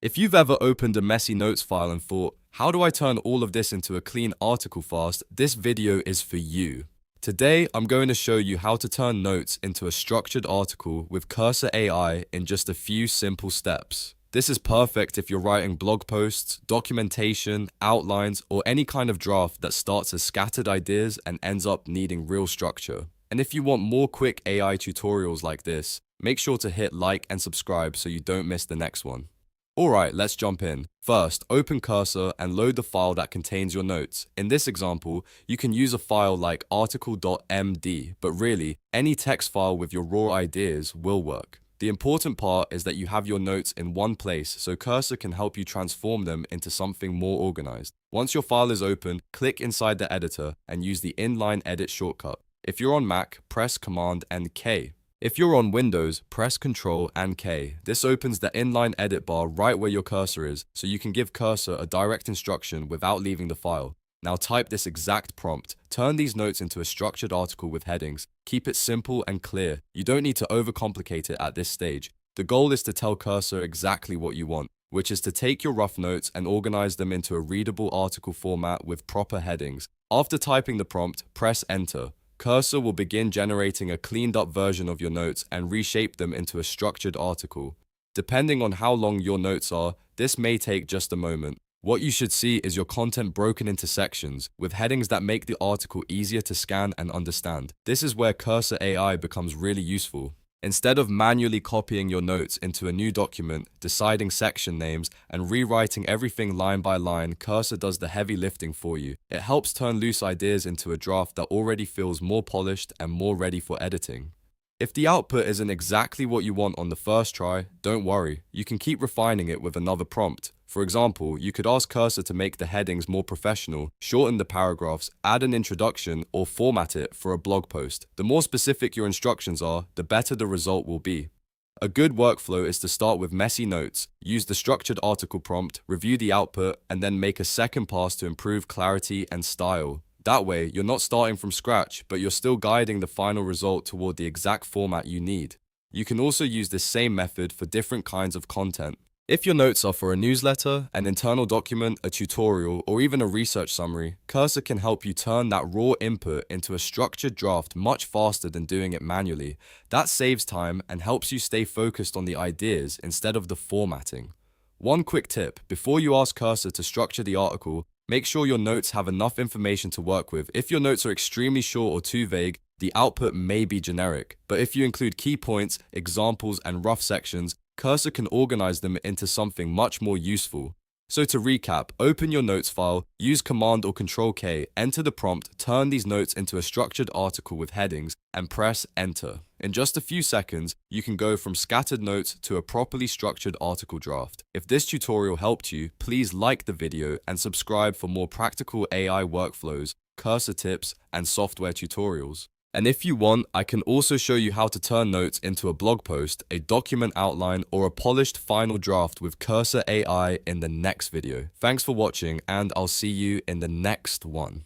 If you've ever opened a messy notes file and thought, how do I turn all of this into a clean article fast, this video is for you. Today, I'm going to show you how to turn notes into a structured article with Cursor AI in just a few simple steps. This is perfect if you're writing blog posts, documentation, outlines, or any kind of draft that starts as scattered ideas and ends up needing real structure. And if you want more quick AI tutorials like this, make sure to hit like and subscribe so you don't miss the next one. Alright, let's jump in. First, open Cursor and load the file that contains your notes. In this example, you can use a file like article.md, but really, any text file with your raw ideas will work. The important part is that you have your notes in one place, so Cursor can help you transform them into something more organized. Once your file is open, click inside the editor and use the Inline Edit shortcut. If you're on Mac, press Cmd and K. If you're on Windows, press Ctrl and K. This opens the inline edit bar right where your cursor is, so you can give Cursor a direct instruction without leaving the file. Now type this exact prompt. Turn these notes into a structured article with headings. Keep it simple and clear. You don't need to overcomplicate it at this stage. The goal is to tell Cursor exactly what you want, which is to take your rough notes and organize them into a readable article format with proper headings. After typing the prompt, press Enter. Cursor will begin generating a cleaned up version of your notes and reshape them into a structured article. Depending on how long your notes are, this may take just a moment. What you should see is your content broken into sections, with headings that make the article easier to scan and understand. This is where Cursor AI becomes really useful. Instead of manually copying your notes into a new document, deciding section names, and rewriting everything line by line, Cursor does the heavy lifting for you. It helps turn loose ideas into a draft that already feels more polished and more ready for editing. If the output isn't exactly what you want on the first try, don't worry. You can keep refining it with another prompt. For example, you could ask Cursor to make the headings more professional, shorten the paragraphs, add an introduction, or format it for a blog post. The more specific your instructions are, the better the result will be. A good workflow is to start with messy notes, use the structured article prompt, review the output, and then make a second pass to improve clarity and style. That way, you're not starting from scratch, but you're still guiding the final result toward the exact format you need. You can also use this same method for different kinds of content. If your notes are for a newsletter, an internal document, a tutorial, or even a research summary, Cursor can help you turn that raw input into a structured draft much faster than doing it manually. That saves time and helps you stay focused on the ideas instead of the formatting. One quick tip: before you ask Cursor to structure the article, make sure your notes have enough information to work with. If your notes are extremely short or too vague, the output may be generic. But if you include key points, examples, and rough sections, Cursor can organize them into something much more useful. So to recap, open your notes file, use Command or Ctrl K, enter the prompt, turn these notes into a structured article with headings, and press Enter. In just a few seconds, you can go from scattered notes to a properly structured article draft. If this tutorial helped you, please like the video and subscribe for more practical AI workflows, Cursor tips, and software tutorials. And if you want, I can also show you how to turn notes into a blog post, a document outline, or a polished final draft with Cursor AI in the next video. Thanks for watching, and I'll see you in the next one.